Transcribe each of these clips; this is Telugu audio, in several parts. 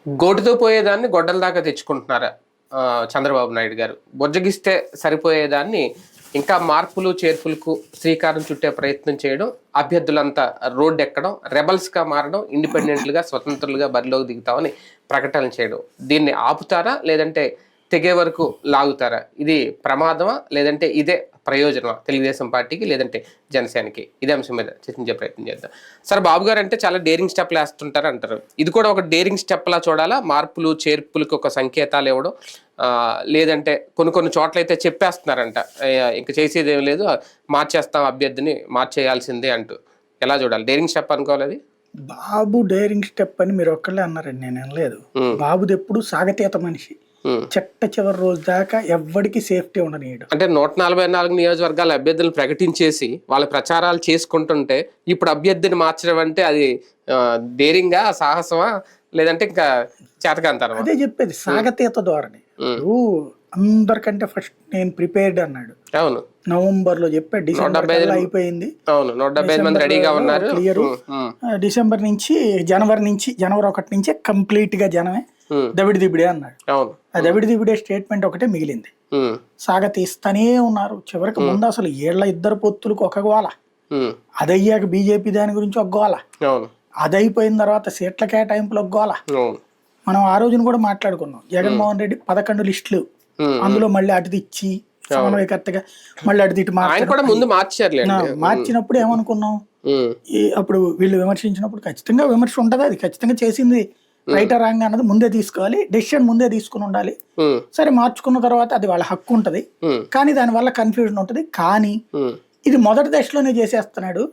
గోటుతో పోయేదాన్ని గొడ్డల దాకా తెచ్చుకుంటున్నారా చంద్రబాబు నాయుడు గారు? బొజ్జగిస్తే సరిపోయేదాన్ని ఇంకా మార్పులు చేర్పులకు శ్రీకారం చుట్టే ప్రయత్నం చేయడం, అభ్యర్థులంతా రోడ్డు ఎక్కడం, రెబల్స్గా మారడం, ఇండిపెండెంట్లుగా స్వతంత్రులుగా బరిలోకి దిగుతామని ప్రకటనలు చేయడం. దీన్ని ఆపుతారా లేదంటే తెగే వరకు లాగుతారా? ఇది ప్రమాదమా లేదంటే ఇదే ప్రయోజనమా తెలుగుదేశం పార్టీకి లేదంటే జనసేనకి? ఇదే అంశం మీద చర్చించే ప్రయత్నం చేద్దాం. సార్, బాబు గారు అంటే చాలా డేరింగ్ స్టెప్లు వేస్తుంటారు అంటారు. ఇది కూడా ఒక డేరింగ్ స్టెప్లా చూడాలా? మార్పులు చేర్పులకు ఒక సంకేతాలు ఇవ్వడం, లేదంటే కొన్ని చోట్ల అయితే చెప్పేస్తున్నారంట, ఇంకా చేసేది ఏం లేదు, మార్చేస్తాం అభ్యర్థిని, మార్చేయాల్సిందే అంటూ. ఎలా చూడాలి? డేరింగ్ స్టెప్ అనుకోవాలి అది? బాబు డేరింగ్ స్టెప్ అని మీరు ఒక్కళ్ళే అన్నారండి, నేను అనలేదు. బాబుది ఎప్పుడు సాగతీత మనిషి. చెట్ట చివరి రోజు దాకా ఎవ్వడికి సేఫ్టీ ఉండనీయడు. అంటే 144 నియోజకవర్గాల అభ్యర్థులను ప్రకటించేసి వాళ్ళ ప్రచారాలు చేసుకుంటుంటే ఇప్పుడు అభ్యర్థిని మార్చడం అంటే అది డేరింగా, సాహసమా, లేదంటే ఇంకా చేతకంటారా? అదే చెప్పేది, సాగతీత ధోరణి. అందరికంటే ఫస్ట్ నేను ప్రిపేర్డ్ అన్నాడు. అవును, నవంబర్ లో చెప్పాడు, డిసెంబర్ అయిపోయింది. అవును, 175 మంది రెడీగా ఉన్నారు. క్లియర్. డిసెంబర్ నుంచి జనవరి 1 నుంచే కంప్లీట్ గా జనమే దబిడి దిబిడే అన్నాడు. ఆ దబిడి దిబిడే స్టేట్మెంట్ ఒకటే మిగిలింది. సాగతీస్తానే ఉన్నారు. చివరికి ముందు అసలు ఏళ్ల ఇద్దరు పొత్తులకు ఒక గోల, అదయ్యాక బీజేపీ దాని గురించి ఒక గోల, అదైపోయిన తర్వాత సీట్ల కేటాయింపులు ఒక గోల. మనం ఆ రోజున కూడా మాట్లాడుకున్నాం. జగన్మోహన్ రెడ్డి 11 లిస్టులు, అందులో మళ్ళీ అటు ఇచ్చి సమన్వయకర్తగా మళ్ళీ అటు ఇటు మార్చినప్పుడు ఏమనుకున్నాం, అప్పుడు వీళ్ళు విమర్శించినప్పుడు ఖచ్చితంగా విమర్శ ఉంటది, అది ఖచ్చితంగా చేసింది రైట్ రాంగ్ అన్నది ముందే తీసుకోవాలి, డెసిషన్ ముందే తీసుకుని ఉండాలి. సరే, మార్చుకున్న తర్వాత అది వాళ్ళ హక్కు ఉంటది, కానీ దాని వల్ల కన్ఫ్యూజన్ ఉంటది. కానీ ఇది మొదటి దశలోనే చేసేస్తున్నాడు,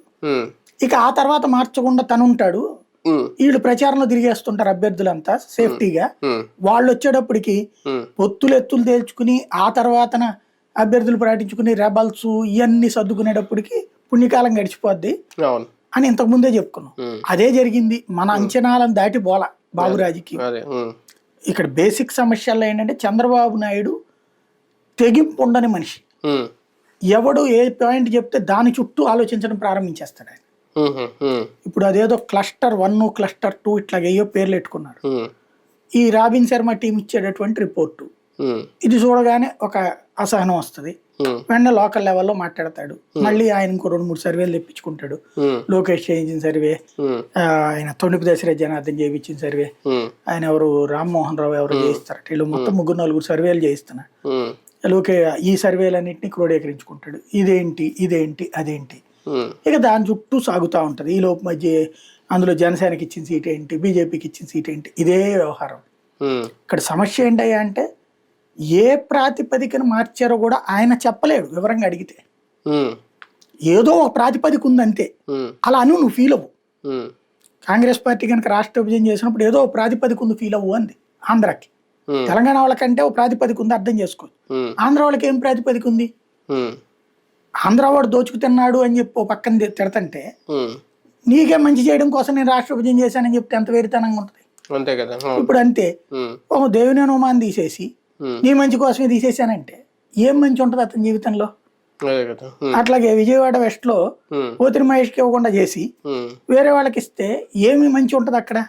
ఇక ఆ తర్వాత మార్చకుండా తను ఉంటాడు. వీళ్ళు ప్రచారంలో తిరిగేస్తుంటారు అభ్యర్థులంతా సేఫ్టీగా. వాళ్ళు వచ్చేటప్పటికి పొత్తులు ఎత్తులు తేల్చుకుని ఆ తర్వాతన అభ్యర్థులు ప్రకటించుకుని రెబల్స్ ఇవన్నీ సర్దుకునేటప్పటికి పుణ్యకాలం గడిచిపోద్ది అని ఇంతకు ముందే చెప్పుకున్నాం. అదే జరిగింది. మన అంచనాలను దాటి పోలా బాబు రాజుకి. ఇక్కడ బేసిక్ సమస్యల్లో ఏంటంటే చంద్రబాబు నాయుడు తెగింపు ఉండని మనిషి. ఎవడు ఏ పాయింట్ చెప్తే దాని చుట్టూ ఆలోచించడం ప్రారంభించేస్తాడు ఆయన. ఇప్పుడు అదేదో క్లస్టర్ 1, క్లస్టర్ 2 ఇట్లాగేయో పేర్లు పెట్టుకున్నారు. ఈ రాబిన్ శర్మ టీం ఇచ్చేటటువంటి రిపోర్టు ఇది చూడగానే ఒక అసహనం వస్తుంది. వెంటనే లోకల్ లెవెల్లో మాట్లాడతాడు. మళ్ళీ ఆయన ఇంకో 2-3 సర్వేలు తెప్పించుకుంటాడు. లోకేష్ చేయించిన సర్వే, ఆయన తొండిపి దశరథ్ జనార్దన్ చేయించిన సర్వే, ఆయన ఎవరు రామ్మోహన్ రావు ఎవరు చేయిస్తారట. వీళ్ళు మొత్తం 3-4 సర్వేలు చేయిస్తున్నారు. లోకే ఈ సర్వేలన్నింటినీ క్రోడీకరించుకుంటాడు. ఇదేంటి అదేంటి, ఇక దాని చుట్టూ సాగుతూ ఉంటది. ఈ లోపు మధ్య అందులో జనసేనకి ఇచ్చిన సీట్ ఏంటి, బీజేపీకి ఇచ్చిన సీట్ ఏంటి, ఇదే వ్యవహారం. ఇక్కడ సమస్య ఏంటయ్యా అంటే ఏ ప్రాతిపదికన మార్చారో కూడా ఆయన చెప్పలేడు. వివరంగా అడిగితే ఏదో ఒక ప్రాతిపదిక ఉందంతే, అలా అని నువ్వు ఫీల్ అవ్వు. కాంగ్రెస్ పార్టీ కనుక రాష్ట్ర విభజన చేసినప్పుడు ఏదో ఒక ప్రాతిపదిక ఉంది, ఫీల్ అవ్వు అంది. ఆంధ్రాకి, తెలంగాణ వాళ్ళకంటే ఒక ప్రాతిపదిక ఉంది, అర్థం చేసుకో. ఆంధ్ర వాళ్ళకి ఏం ప్రాతిపదిక ఉంది? ఆంధ్ర వాడు దోచుకు తిన్నాడు అని చెప్పి ఓ పక్కన తిడతంటే, నీకే మంచి చేయడం కోసం నేను రాష్ట్ర విభజన చేశానని చెప్తే ఎంత వేరితనంగా ఉంటుంది. ఇప్పుడు అంతే, ఒక దేవుని హోమాన్ని తీసేసి నీ మంచి కోసమే తీసేసానంటే ఏం మంచి ఉంటది అతని జీవితంలో? అట్లాగే విజయవాడ వెస్ట్ లో పోతిరి మహేష్కి ఇవ్వకుండా చేసి వేరే వాళ్ళకి ఇస్తే ఏమి మంచి ఉంటది అక్కడ?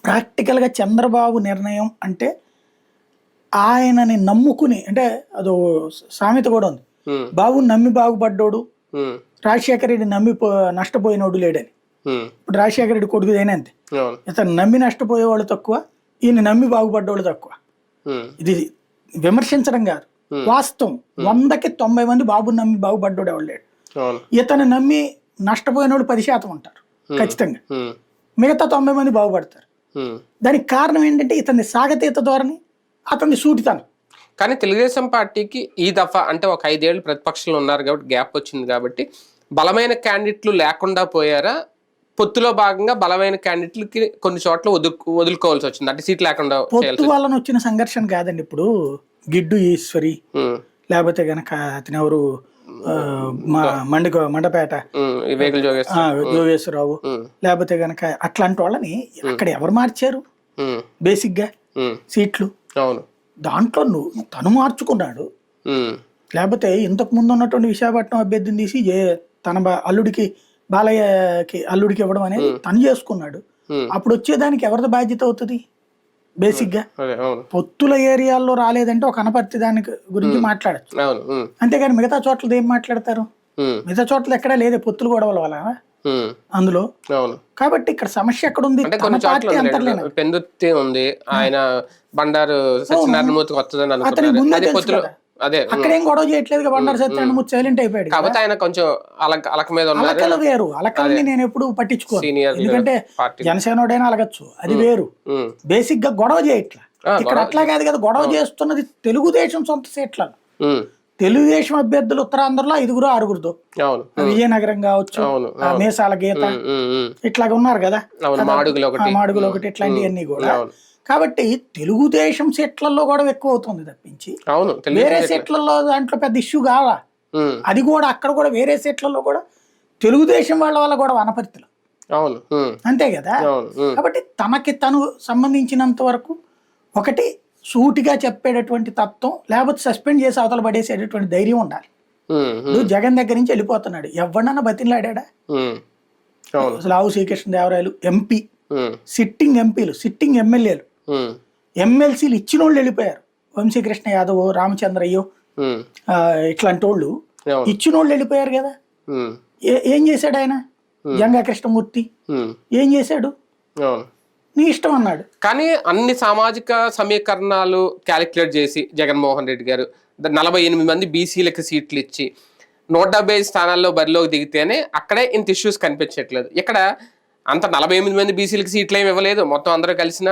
ప్రాక్టికల్ గా చంద్రబాబు నిర్ణయం అంటే ఆయనని నమ్ముకుని, అంటే అదో సామెత కూడా ఉంది, బాబుని నమ్మి బాగుపడ్డోడు, రాజశేఖర రెడ్డి నమ్మి నష్టపోయినోడు లేడని. ఇప్పుడు రాజశేఖర రెడ్డి కొడుకు అయినంతే, ఇతను నమ్మి నష్టపోయేవాళ్ళు తక్కువ, ఈయన నమ్మి బాగుపడ్డోళ్ళు తక్కువ. ఇది విమర్శించడం కాదు, వాస్తవం. 100కి 90 మంది బాబుని నమ్మి బాగుపడ్డోడు ఎవరు లేడు. ఇతను నమ్మి నష్టపోయిన వాళ్ళు 10% ఉంటారు ఖచ్చితంగా, మిగతా 90 మంది బాగుపడతారు. దానికి కారణం ఏంటంటే ఇతని సాగతీత ధోరణి, అతని సూటితనం. కానీ తెలుగుదేశం పార్టీకి ఈ దఫా అంటే ఒక 5 ఏళ్ళు ప్రతిపక్షంలో ఉన్నారు కాబట్టి గ్యాప్ వచ్చింది కాబట్టి బలమైన క్యాండిడేట్లు లేకుండా పోయారా? పొత్తులో భాగంగా బలమైన క్యాండిడేట్లకి కొన్ని చోట్ల వదులుకోవాల్సి వచ్చింది, అంటే సీట్ లేకుండా. పొత్తు వాళ్ళని వచ్చిన సంఘర్షణ కాదండి. ఇప్పుడు గిడ్డు ఈశ్వరి, లేకపోతే గనక అతను ఎవరు మండపేట జోగేశ్వరరావు, లేకపోతే గనక అట్లాంటి వాళ్ళని అక్కడ ఎవరు మార్చారు? బేసిక్ గా సీట్లు దాంట్లో తను మార్చుకున్నాడు. లేకపోతే ఇంతకు ముందు ఉన్నటువంటి విశాఖపట్నం అభ్యర్థిని తీసి తన అల్లుడికి బాలయ్యకి అల్లుడికి ఇవ్వడం అనేది తను చేసుకున్నాడు. అప్పుడు వచ్చేదానికి ఎవరిది బాధ్యత అవుతుంది బేసిక్ గా? అదే, అవును, పొత్తుల ఏరియాల్లో రాలేదంటే ఒక అనపర్తి దానికి గురించి మాట్లాడచ్చు, అవును, అంతేగాని మిగతా చోట్ల ఏం మాట్లాడతారు? మిగతా చోట్ల ఎక్కడా లేదే పొత్తులు గొడవల వల్ల అందులో. అవును. కాబట్టి ఇక్కడ సమస్య ఎక్కడ ఉంది? అంటే తన కొన్ని చోట్ల పార్టీ అంతర్లేన పెందుర్తి ఉంది, ఆయన బండారు సత్యనారాయణమూర్తికి వస్తుందని అతనికి అనుకున్నారు, ముందే అది తెలుసు పొత్తులు. కదా, అదే, అక్కడేం గొడవ చేయట్లేదు, బండారు సత్యనారాయణమూర్తి సైలెంట్ అయిపోయాడు కదా. కాకపోతే ఆయన కొంచెం అలక మీద ఉన్నారు. అలకలు వేరు, అలకల్ని నేను ఎప్పుడు పట్టించుకోను, సీనియర్ ఎందుకంటే పార్టీ. జనసేనోడైనా అలగచ్చు, అది వేరు. బేసిక్ గా గొడవ చేయట్లా ఇక్కడ, అట్లా కాదు కదా. గొడవ చేస్తున్నది తెలుగుదేశం సొంత సీట్లను. తెలుగుదేశం అభ్యర్థులు ఉత్తరాంధ్రలో 5గురు 6గురుతో, విజయనగరం కావచ్చు, మేసాల గీత ఇట్లాగ ఉన్నారు కదా, మాడుగులు ఒకటి, ఇట్లాంటివన్నీ కూడా. కాబట్టి తెలుగుదేశం సీట్లలో గొడవ ఎక్కువ అవుతుంది తప్పించి వేరే సీట్లలో దాంట్లో పెద్ద ఇష్యూ కావా. అది కూడా అక్కడ కూడా వేరే సీట్లలో కూడా తెలుగుదేశం వాళ్ళ వల్ల కూడా వనపర్తిలో, అంతే కదా. కాబట్టి తనకి తను సంబంధించినంత వరకు ఒకటి సూటిగా చెప్పేటటువంటి తత్వం, లేకపోతే సస్పెండ్ చేసి అవతల పడేసేటటువంటి ధైర్యం ఉండాలి. నువ్వు జగన్ దగ్గర నుంచి వెళ్ళిపోతున్నాడు, ఎవడన్నా బతిలాడాడా? అసలు ఆవు శ్రీకృష్ణదేవరాయలు ఎంపీ, సిట్టింగ్ ఎంపీలు, సిట్టింగ్ ఎమ్మెల్యేలు, ఎమ్మెల్సీలు ఇచ్చిన వాళ్ళు వెళ్ళిపోయారు. వంశీకృష్ణ యాదవ్, రామచంద్రయ్యో ఇట్లాంటి వాళ్ళు ఇచ్చిన వాళ్ళు వెళ్ళిపోయారు కదా. ఏం చేశాడు ఆయన? జంగా కృష్ణమూర్తి ఏం చేశాడు? నీ ఇష్టం అన్నాడు. కానీ అన్ని సామాజిక సమీకరణాలు క్యాలిక్యులేట్ చేసి జగన్మోహన్ రెడ్డి గారు 48 మంది బీసీలకు సీట్లు ఇచ్చి 175 స్థానాల్లో బరిలోకి దిగితేనే అక్కడే ఇంత ఇష్యూస్ కనిపించట్లేదు. ఇక్కడ అంత 48 మంది బీసీలకు సీట్లు ఏమి ఇవ్వలేదు, మొత్తం అందరూ కలిసిన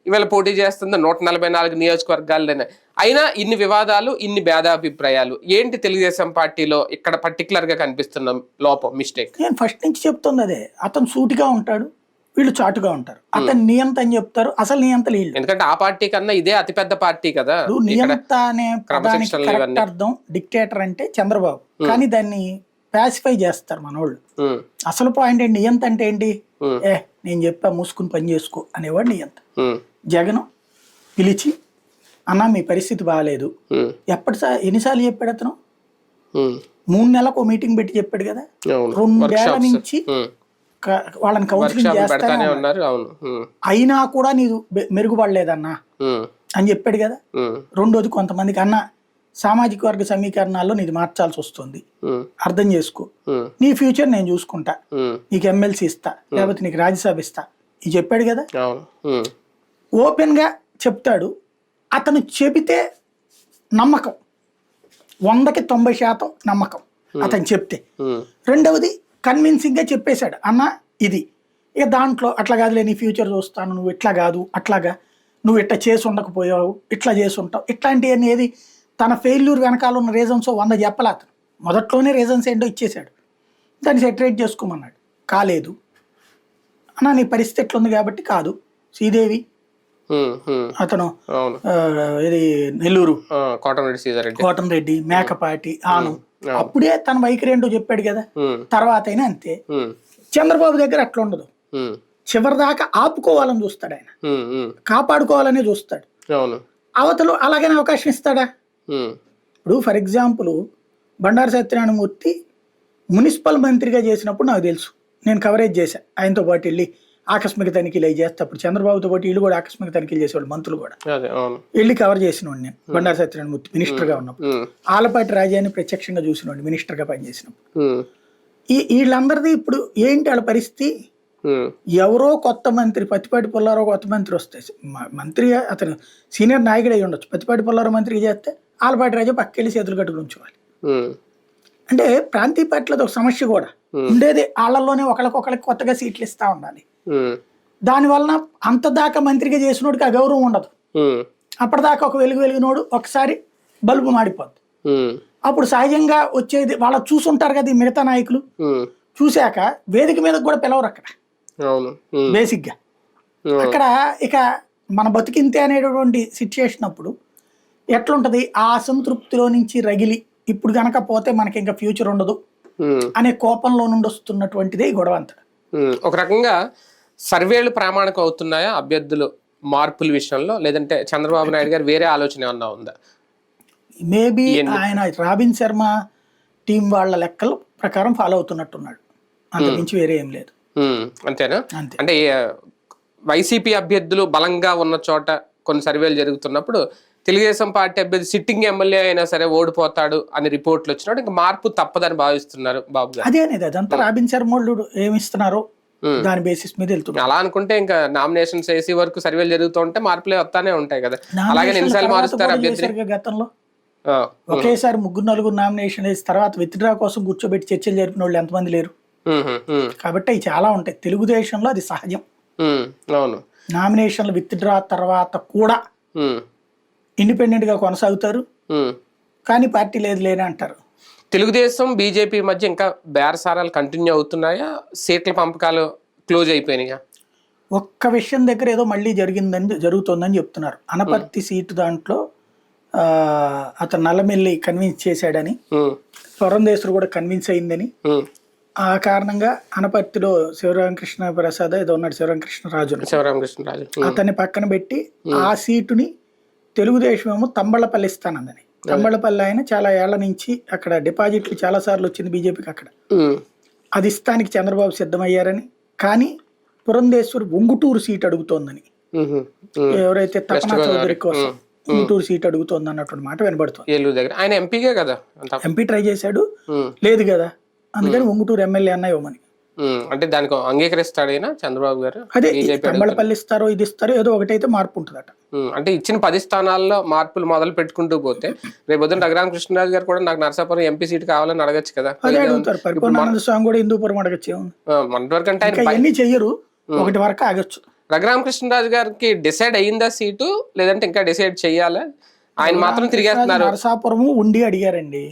ఇవాళ పోటీ చేస్తుంది 144 నియోజకవర్గాల్లోనే. అయినా ఇన్ని వివాదాలు, ఇన్ని భేదాభిప్రాయాలు ఏంటి తెలుగుదేశం పార్టీలో ఇక్కడ పర్టికులర్ గా కనిపిస్తున్న లోపం, మిస్టేక్? నేను ఫస్ట్ నుంచి చెప్తుంది అదే, అతను సూటిగా ఉంటాడు, వీళ్ళు చాటుగా ఉంటారు. అతను నియంత అని చెప్తారు, అసలు నియంతలు వీళ్ళు. ఎందుకంటే ఆ పార్టీ కన్నా ఇదే అతిపెద్ద పార్టీ కదా. నియంత అనే పదానికి కరెక్ట్ అర్థం డిక్టేటర్ అంటే చంద్రబాబు, కానీ దాన్ని పాసిఫై చేస్తారు మనోళ్ళు. అసలు పాయింట్ ఏంటి? నియంత అంటే ఏంటి? నేను చెప్పా మూసుకుని పని చేసుకో అనేవాడు నియంత. జగన్ పిలిచి అన్న మీ పరిస్థితి బాగాలేదు, ఎన్నిసార్లు చెప్పాడు అతను? 3 నెలలకు మీటింగ్ పెట్టి చెప్పాడు కదా. 2 ఏళ్ల నుంచి వాళ్ళని కౌన్సిలింగ్ చేస్తానే ఉన్నారు, అయినా కూడా నీకు మెరుగుపడలేదన్నా అని చెప్పాడు కదా. రెండోది కొంతమందికి అన్న సామాజిక వర్గ సమీకరణాల్లో నీది మార్చాల్సి వస్తుంది, అర్థం చేసుకో, నీ ఫ్యూచర్ నేను చూసుకుంటా, నీకు ఎమ్మెల్సీ ఇస్తా, లేకపోతే నీకు రాజ్యసభ ఇస్తా, ఇది చెప్పాడు కదా. ఓపెన్ గా చెప్తాడు. అతను చెబితే నమ్మకం, 100కి 90% నమ్మకం అతను చెప్తే. రెండవది కన్విన్సింగ్ గా చెప్పేశాడు, అన్న ఇది ఇక దాంట్లో అట్లా కాదులే, నీ ఫ్యూచర్ చూస్తాను, నువ్వు ఇట్లా కాదు అట్లాగా, నువ్వు ఇట్లా చేసి ఉండకపోయావు, ఇట్లా చేసి ఉంటావు, ఇట్లాంటివన్నీ ఏది తన ఫెయిల్యూర్ వెనకాల ఉన్న రీజన్స్ 100 చెప్పలే. అతను మొదట్లోనే రీజన్స్ ఏంటో ఇచ్చేశాడు, దాన్ని సెటరేట్ చేసుకోమన్నాడు. కాలేదు అన్న, నీ పరిస్థితి ఎట్లుంది కాబట్టి కాదు. శ్రీదేవి అతను ఇది నెల్లూరు కోటంరెడ్డి, మేకపాటి, ఆను, అప్పుడే తన వైఖరి ఏంటో చెప్పాడు కదా. తర్వాత అయినా అంతే. చంద్రబాబు దగ్గర అట్లా ఉండదు, చివరి దాకా ఆపుకోవాలని చూస్తాడు ఆయన, కాపాడుకోవాలనే చూస్తాడు. అవతలు అలాగనే అవకాశం ఇస్తాడా? ఇప్పుడు for example Bandaru Satyanarayana Murthy municipal మంత్రిగా చేసినప్పుడు నాకు తెలుసు, నేను కవరేజ్ చేశాను ఆయనతో పాటు వెళ్ళి ఆకస్మిక తనిఖీలు అవి చేస్తే. అప్పుడు చంద్రబాబుతో పాటు వీళ్ళు కూడా ఆకస్మిక తనిఖీలు చేసేవాళ్ళు, మంత్రులు కూడా వెళ్ళి కవర్ చేసినవాడు నేను బండారు సత్యనారాయణమూర్తి మినిస్టర్ గా ఉన్నప్పుడు. ఆలపాటి రాజాని ప్రత్యక్షంగా చూసినవాడు మినిస్టర్ గా పనిచేసినప్పుడు. వీళ్ళందరిది ఇప్పుడు ఏంటి వాళ్ళ పరిస్థితి? ఎవరో కొత్త మంత్రి, పత్తిపాటి పుల్లారావు కొత్త మంత్రి వస్తే, మంత్రి అతను సీనియర్ నాయకుడు అయి ఉండొచ్చు, పత్తిపాటి పుల్లారావు మంత్రిగా చేస్తే ఆలపాటి రాజా పక్కెళ్ళి చేతులు కట్టుకుని ఉంచుకోవాలి. అంటే ప్రాంతీయ పార్టీలతో ఒక సమస్య కూడా ఉండేది, వాళ్ళల్లోనే ఒకరికి కొత్తగా సీట్లు ఇస్తా ఉండాలి. దాని వలన అంత దాకా మంత్రిగా చేసినోడికి ఆ గౌరవం ఉండదు. అప్పటిదాకా ఒక వెలిగినోడు ఒకసారి బల్బు మాడిపోద్ది. అప్పుడు సహజంగా వచ్చేది వాళ్ళ చూసుంటారు కదా ఈ మిగతా నాయకులు, చూశాక వేదిక మీద కూడా పిలవరు అక్కడ. బేసిక్ గా అక్కడ ఇక మన బతికింతే అనేటటువంటి సిచ్యుయేషన్ అప్పుడు ఎట్లుంటది? ఆ అసంతృప్తిలో నుంచి రగిలి ఇప్పుడు గనక పోతే మనకి ఇంకా ఫ్యూచర్ ఉండదు అనే కోపంలో నుండి వస్తున్నటువంటిదే ఈ గొడవ అంతా. ఒక రకంగా సర్వేలు ప్రామాణికం అవుతున్నాయా అభ్యర్థులు మార్పుల విషయంలో, లేదంటే చంద్రబాబు నాయుడు గారు వేరే ఆలోచన ఏమన్నా ఉందా? మేబీ ఆయన రాబిన్ శర్మ టీం వాళ్ళ లెక్కల ప్రకారం ఫాలో అవుతున్నట్టున్నాడు, అంత మించి వేరే ఏం లేదు. అంతేనా? అంటే వైసీపీ అభ్యర్థులు బలంగా ఉన్న చోట కొన్ని సర్వేలు జరుగుతున్నప్పుడు తెలుగుదేశం పార్టీ అభ్యర్థి సిట్టింగ్ ఎమ్మెల్యే అయినా సరే ఓడిపోతాడు అని రిపోర్ట్లు వచ్చినప్పుడు ఇంకా మార్పు తప్పదని భావిస్తున్నారు బాబు గారు. అదే అనేది అదంతా రాబిన్ శర్మోళ్ళు ఏమిస్తున్నారో దాని బేసిస్ మీద వెళ్తున్నారు. అలా అనుకుంటే ఇంకా నామినేషన్స్ వేసే వరకు సర్వేలు జరుగుతూ ఉంటే మార్పులే వస్తానే ఉంటాయి కదా. అలాగే ఎన్నిసార్లు మారుస్తారు అభ్యర్థి? గతంలో ఒకేసారి 3-4 నామినేషన్ వేసి తర్వాత విత్డ్రా కోసం కూర్చోబెట్టి చర్చలు జరిపిన వాళ్ళు ఎంతమంది లేరు. కాబట్టి అవి చాలా ఉంటాయి. తెలుగుదేశంలో అది సహజం. అవును, నామినేషన్లు విత్డ్రా తర్వాత కూడా ఇండిపెండెంట్ గా కొనసాగుతారు, కానీ పార్టీ లేదు లేని అంటారు. తెలుగుదేశం బీజేపీ మధ్య ఇంకా బేరసారాలు కంటిన్యూ అవుతున్నాయా? సీట్ల పంపకాలు క్లోజ్ అయిపోయినాయా? ఒక్క విషయం దగ్గర ఏదో మళ్ళీ జరుగుతోందని చెప్తున్నారు. అనపర్తి సీటు దాంట్లో అతను నల్లమెల్లి కన్విన్స్ చేశాడని, పురంధేశ్వరు కూడా కన్విన్స్ అయిందని, ఆ కారణంగా అనపర్తిలో శివరామకృష్ణ ప్రసాద్ ఏదో ఉన్నాడు, శివరామకృష్ణరాజు, అతన్ని పక్కన పెట్టి ఆ సీటుని తెలుగుదేశం ఏమో తంబళ్ళపల్లి ఇస్తానందని. తంబళ్ళపల్లి ఆయన చాలా ఏళ్ల నుంచి అక్కడ డిపాజిట్లు చాలా సార్లు వచ్చింది బీజేపీకి, అక్కడ అది ఇస్తానికి చంద్రబాబు సిద్ధమయ్యారని, కానీ పురంధేశ్వరి ఒంగుటూరు సీట్ అడుగుతోందని, ఎవరైతే తపనా చౌదరి కోసం ఒంగుటూరు సీట్ అడుగుతోంది అన్నటువంటి మాట వినబడుతుంది. ఆయన ఎంపీగా కదా, ఎంపీ ట్రై చేశాడు, లేదు కదా, అందుకని ఒంగుటూరు ఎమ్మెల్యే అన్న ఇవ్వమని. అంటే దానికి అంగీకరిస్తాడైనా చంద్రబాబు గారు? అదే తంబళ్ళపల్లి ఇస్తారో ఇది ఇస్తారో ఏదో ఒకటైతే మార్పు ఉంటుందట. అంటే ఇచ్చిన 10 స్థానాల్లో మార్పులు మొదలు పెట్టుకుంటూ పోతే రేపు పొద్దున రఘురామ కృష్ణరాజు గారు కూడా నాకు నరసాపురం ఎంపీ సీట్ కావాలని అడగచ్చు కదా. అదే అడుగుతారు. పరిపూర్ణానంద స్వామి కూడా హిందూపురం అడగచ్చు. మొన్నటి వరకు అంటే అన్ని చెయ్యరు, ఒకటి వరకు ఆగచ్చు. రఘురామ కృష్ణరాజు గారికి డిసైడ్ అయ్యిందా సీటు, లేదంటే ఇంకా డిసైడ్ చెయ్యాలా? ఆయన మాత్రం తిరిగేస్తున్నారు. నరసాపురము ఉండి అడిగారండి,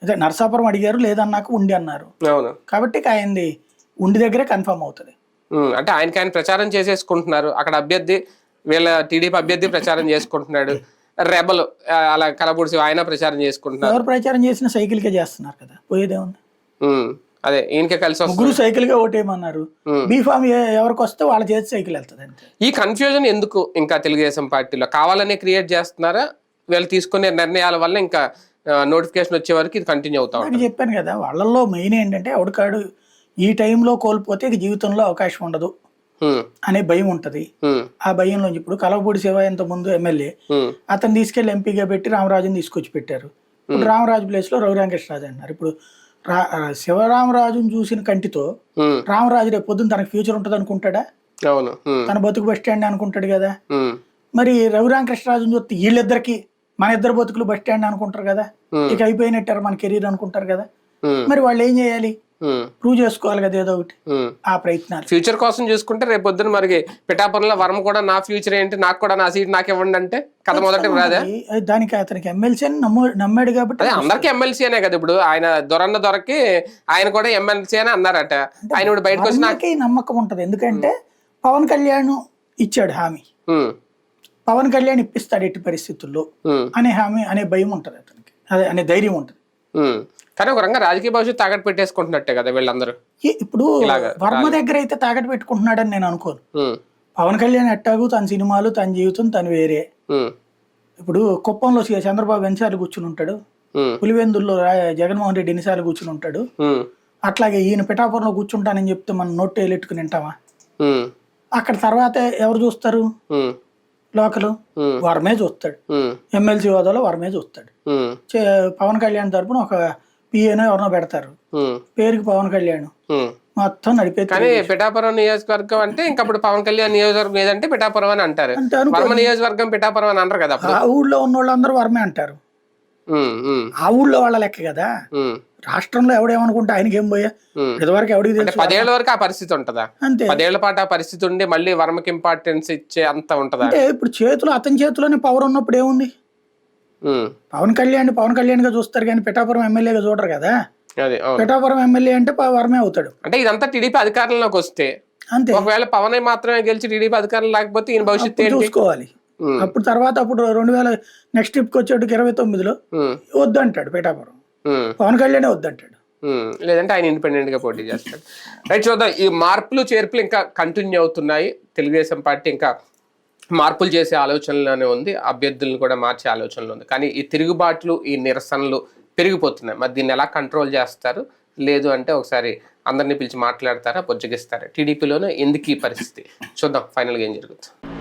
అదే నరసాపురం అడిగారు, లేదన్నాక ఉండి అన్నారు. అవును, కాబట్టి ఆయనది ఉండి దగ్గరే కన్ఫర్మ్ అవుతుంది. అంటే ఆయన ప్రచారం చేసేసుకుంటున్నారు అక్కడ. అభ్యర్థి వీళ్ళ టీడీపీ అభ్యర్థి ప్రచారం చేసుకుంటున్నాడు, రెబల్ అలా కలబుడిసి ఆయన ప్రచారం చేసుకుంటున్నారు. ఎవరు ప్రచారం చేసిన సైకిల్ కే చేస్తున్నారు కదా, పోయేదేముంది. అదే ఈయనకే కలిసి ముగ్గురు సైకిల్ గా ఓటేయమన్నారు, బీఫామ్ ఎవరికి వస్తే వాళ్ళ చేతి సైకిల్ వెళ్తుంది అంతే. ఈ కన్ఫ్యూజన్ ఎందుకు ఇంకా తెలుగుదేశం పార్టీలో? కావాలనే క్రియేట్ చేస్తున్నారా? వీళ్ళు తీసుకునే నిర్ణయాల వల్ల ఇంకా నోటిఫికేషన్ వచ్చే వరకు ఇది కంటిన్యూ అవుతా ఉంటుంది. చెప్పాను కదా, వాళ్ళల్లో మెయిన్ ఏంటంటే ఎవడికాడు ఈ టైంలో కోల్పోతే జీవితంలో అవకాశం ఉండదు అనే భయం ఉంటది. ఆ భయంలో ఇప్పుడు కలవపూడి శివ ఇంత ముందు ఎమ్మెల్యే, అతను తీసుకెళ్లి ఎంపీగా పెట్టి రామరాజుని తీసుకొచ్చి పెట్టారు. ఇప్పుడు రామరాజు ప్లేస్ లో రఘురామకృష్ణరాజు అన్నారు. ఇప్పుడు శివరామరాజుని చూసిన కంటితో రామరాజు రేపు పొద్దున్న తనకు ఫ్యూచర్ ఉంటుంది అనుకుంటాడా? తన బతుకు బస్ స్టాండ్ అనుకుంటాడు కదా. మరి రఘురామకృష్ణరాజుని చూస్తే వీళ్ళిద్దరికి మన ఇద్దరు బతుకులు బస్ స్టాండ్ అనుకుంటారు కదా, ఇక అయిపోయినట్టారు మన కెరీర్ అనుకుంటారు కదా. మరి వాళ్ళు ఏం చేయాలి? ప్రూవ్ చేసుకోవాలి కదా ఏదో ఒకటి. ఆ ప్రయత్నాలు ఫ్యూచర్ కోసం చూసుకుంటే రేపు పొద్దున మరి పిఠాపురంలో వర్మ కూడా నా ఫ్యూచర్ ఏంటి, నాకు కూడా నా సీట్ నాకు ఇవ్వండి అంటే కథ మొదటి రాదా? దానికి అతనికి ఎమ్మెల్సీ అని నమ్మాడు కాబట్టి అందరికి ఎమ్మెల్సీ అనే కదా. ఇప్పుడు ఆయన దొరకి ఆయన కూడా ఎమ్మెల్సీ అని అన్నారట. ఆయన ఇప్పుడు బయటకు వచ్చి నాకు నమ్మకం ఉంటది, ఎందుకంటే పవన్ కళ్యాణ్ ఇచ్చాడు హామీ, పవన్ కళ్యాణ్ ఇప్పిస్తాడు ఎట్టి పరిస్థితుల్లో అనే హామీ అనే భయం ఉంటది అతనికి, అదే అనే ధైర్యం ఉంటది. కానీ ఒక రంగా రాజకీయ భవిష్యత్తు తాకట్టు పెట్టేసుకుంటున్నట్టే కదా వీళ్ళందరూ. ఇప్పుడు వర్మ దగ్గర అయితే తాకట్టు పెట్టుకుంటున్నాడని నేను అనుకోను. పవన్ కళ్యాణ్ ఎట్టాగు తన సినిమాలు, తన జీవితం తను వేరే. ఇప్పుడు కుప్పంలో చంద్రబాబు ఎన్నిసార్లు కూర్చుని ఉంటాడు, పులివెందుల్లో జగన్మోహన్ రెడ్డి ఎన్నిసార్లు కూర్చుని ఉంటాడు. అట్లాగే ఈయన పిఠాపురంలో కూర్చుంటానని చెప్తే మనం నోట్ ఎలెట్టుకుని వింటామా? అక్కడ తర్వాత ఎవరు చూస్తారు? లోకల్ వర్మే చూస్తాడు, ఎమ్మెల్సీ హోదాలో వర్మే చూస్తాడు. పవన్ కళ్యాణ్ తరపున ఒక పిఏనో ఎవరినో పెడతారు, పేరుకి పవన్ కళ్యాణ్ మొత్తం నడిపే. కానీ పిఠాపురం నియోజకవర్గం అంటే ఇంకప్పుడు పవన్ కళ్యాణ్ నియోజకవర్గం ఏదంటే పిఠాపురం అని అంటారు. వర్మ నియోజకవర్గం పిఠాపురం అని అంటారు కదా. ఆ ఊళ్ళో ఉన్న వాళ్ళందరూ వర్మే అంటారు, ఆ ఊళ్ళో వాళ్ళ లెక్క కదా. రాష్ట్రంలో ఎవడేమనుకుంటే ఆయనకి ఏం పోయా, ఇదివరకు ఎవడికి తెలుసు? 10 ఏళ్ల వరకు ఆ పరిస్థితి ఉంటదా? అంతే, 10 ఏళ్ల పాటు ఆ పరిస్థితి ఉండి మళ్ళీ వర్మకి ఇంపార్టెన్స్ ఇచ్చే అంత ఉంటదా? అంటే ఇప్పుడు చేతులు అతని చేతిలోనే పవర్ ఉన్నప్పుడు ఏముంది? పవన్ కళ్యాణ్ గా చూస్తారు కానీ పిఠాపురం ఎమ్మెల్యేగా చూడరు కదా. పిఠాపురం ఎమ్మెల్యే అంటే వర్మే అవుతాడు. అంటే ఇదంతా టీడీపీ అధికారంలోకి వస్తే అంతే. ఒకవేళ పవన్ మాత్రమే గెలిచి టీడీపీ అధికారం లేకపోతే ఈయన భవిష్యత్తు చూసుకోవాలి. అప్పుడు తర్వాత 2000 నెక్స్ట్ ట్రిప్ వచ్చేటికి 29లో వద్దంటాడు పిఠాపురం, పవన్ కళ్యాణ్ వద్దంటాడు, లేదంటే ఆయన ఇండిపెండెంట్ గా పోటీ చేస్తాడు. రైట్, చూద్దాం. ఈ మార్పులు చేర్పులు ఇంకా కంటిన్యూ అవుతున్నాయి. తెలుగుదేశం పార్టీ ఇంకా మార్పులు చేసే ఆలోచనలోనే ఉంది, అభ్యర్థులను కూడా మార్చే ఆలోచనలో ఉంది. కానీ ఈ తిరుగుబాట్లు, ఈ నిరసనలు పెరిగిపోతున్నాయి. మరి దీన్ని ఎలా కంట్రోల్ చేస్తారు? లేదు అంటే ఒకసారి అందరినీ పిలిచి మాట్లాడతారా, బుజ్జగిస్తారా? టీడీపీలోనే ఎందుకు ఈ పరిస్థితి? చూద్దాం ఫైనల్గా ఏం జరుగుతుంది.